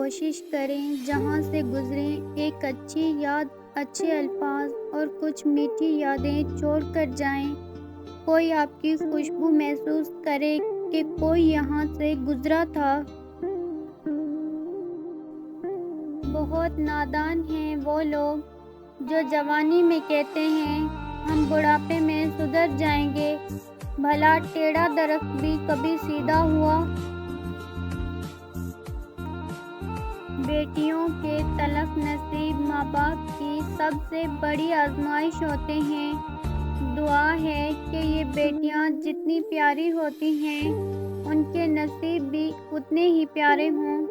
کوشش کریں، جہاں سے گزریں ایک اچھی یاد، اچھے الفاظ اور کچھ میٹھی یادیں چھوڑ کر جائیں۔ کوئی آپ کی خوشبو محسوس کرے کہ کوئی یہاں سے گزرا تھا۔ بہت نادان ہیں وہ لوگ جو جوانی میں کہتے ہیں ہم بڑھاپے میں سدھر جائیں گے۔ بھلا ٹیڑھا درخت بھی کبھی سیدھا ہوا؟ بیٹیوں کے تلخ نصیب ماں باپ کی سب سے بڑی آزمائش ہوتے ہیں۔ دعا ہے کہ یہ بیٹیاں جتنی پیاری ہوتی ہیں ان کے نصیب بھی اتنے ہی پیارے ہوں۔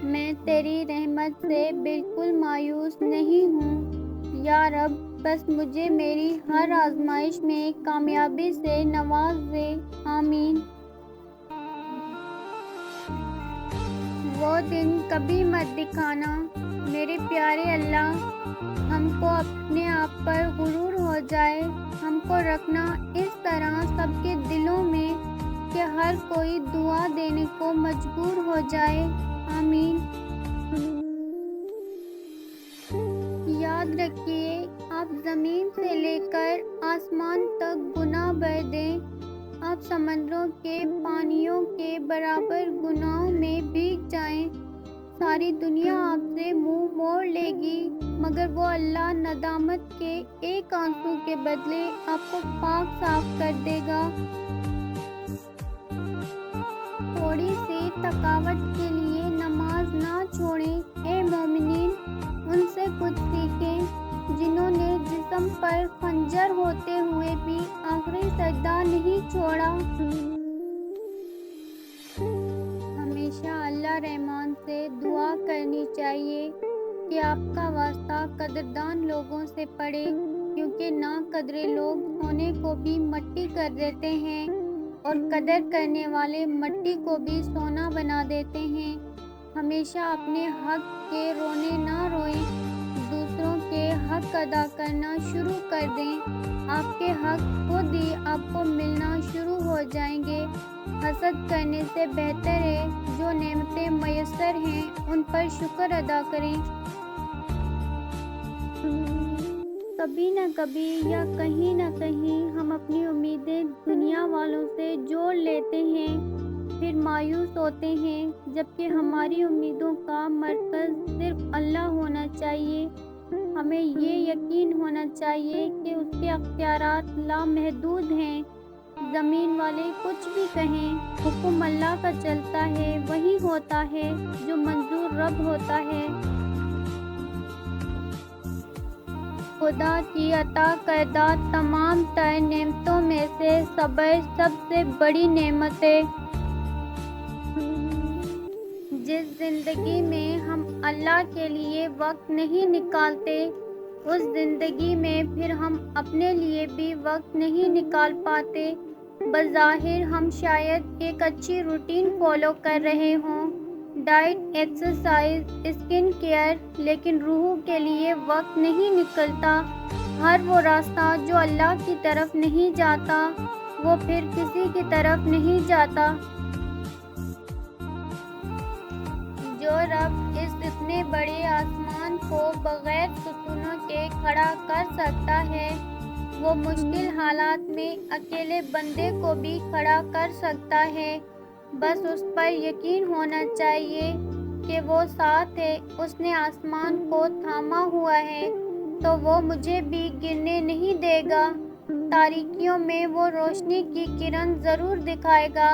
میں تیری رحمت سے بالکل مایوس نہیں ہوں یا رب، بس مجھے میری ہر آزمائش میں کامیابی سے نواز دے، آمین۔ وہ دن کبھی مت دکھانا میرے پیارے اللہ، ہم کو اپنے آپ پر غرور ہو جائے۔ ہم کو رکھنا اس طرح سب کے دلوں میں کہ ہر کوئی دعا دینے کو مجبور ہو جائے، آمین۔ یاد رکھیے، آپ زمین سے لے کر آسمان تک گناہ بہہ دیں، آپ سمندروں کے پانیوں کے برابر گناہوں میں بھیگ جائیں، ساری دنیا آپ سے منہ موڑ لے گی، مگر وہ اللہ ندامت کے ایک آنسو کے بدلے آپ کو پاک صاف کر دے گا۔ تھوڑی سی تھکاوٹ کے لیے نماز نہ چھوڑیں، اے مومنین، ان سے کچھ سیکھیں جنہوں نے جسم پر خنجر ہوتے ہوئے بھی آخری سجدہ نہیں چھوڑا۔ ہمیشہ اللہ رحمان سے دعا کرنی چاہیے کہ آپ کا واسطہ قدردان لوگوں سے پڑے، کیونکہ ناقدرے لوگ سونے کو بھی مٹی کر دیتے ہیں اور قدر کرنے والے مٹی کو بھی سونا بنا دیتے ہیں۔ ہمیشہ اپنے حق کے رونے نہ روئیں، دوسروں کے حق ادا کرنا شروع کر دیں، آپ کے حق خود ہی آپ کو ملنا شروع ہو جائیں گے۔ حسد کرنے سے بہتر ہے جو نعمتیں میسر ہیں ان پر شکر ادا کریں۔ کبھی نہ کبھی یا کہیں نہ کہیں ہم اپنی امیدیں دنیا والوں سے جوڑ لیتے ہیں، پھر مایوس ہوتے ہیں، جبکہ ہماری امیدوں کا مرکز صرف اللہ ہونا چاہیے۔ ہمیں یہ یقین ہونا چاہیے کہ اس کے اختیارات لامحدود ہیں، زمین والے کچھ بھی کہیں، حکم اللہ کا چلتا ہے، وہی ہوتا ہے جو منظور رب ہوتا ہے۔ خدا کی عطا کردہ تمام تر نعمتوں میں سے صبر سب سے بڑی نعمت ہے۔ جس زندگی میں ہم اللہ کے لیے وقت نہیں نکالتے، اس زندگی میں پھر ہم اپنے لیے بھی وقت نہیں نکال پاتے۔ بظاہر ہم شاید ایک اچھی روٹین فالو کر رہے ہوں، ڈائٹ، ایکسرسائز، اسکن کیئر، لیکن روح کے لیے وقت نہیں نکلتا۔ ہر وہ راستہ جو اللہ کی طرف نہیں جاتا، وہ پھر کسی کی طرف نہیں جاتا۔ جو رب اس اتنے بڑے آسمان کو بغیر ستونوں کے کھڑا کر سکتا ہے، وہ مشکل حالات میں اکیلے بندے کو بھی کھڑا کر سکتا ہے۔ بس اس پر یقین ہونا چاہیے کہ وہ ساتھ ہے۔ اس نے آسمان کو تھاما ہوا ہے تو وہ مجھے بھی گرنے نہیں دے گا۔ تاریکیوں میں وہ روشنی کی کرن ضرور دکھائے گا۔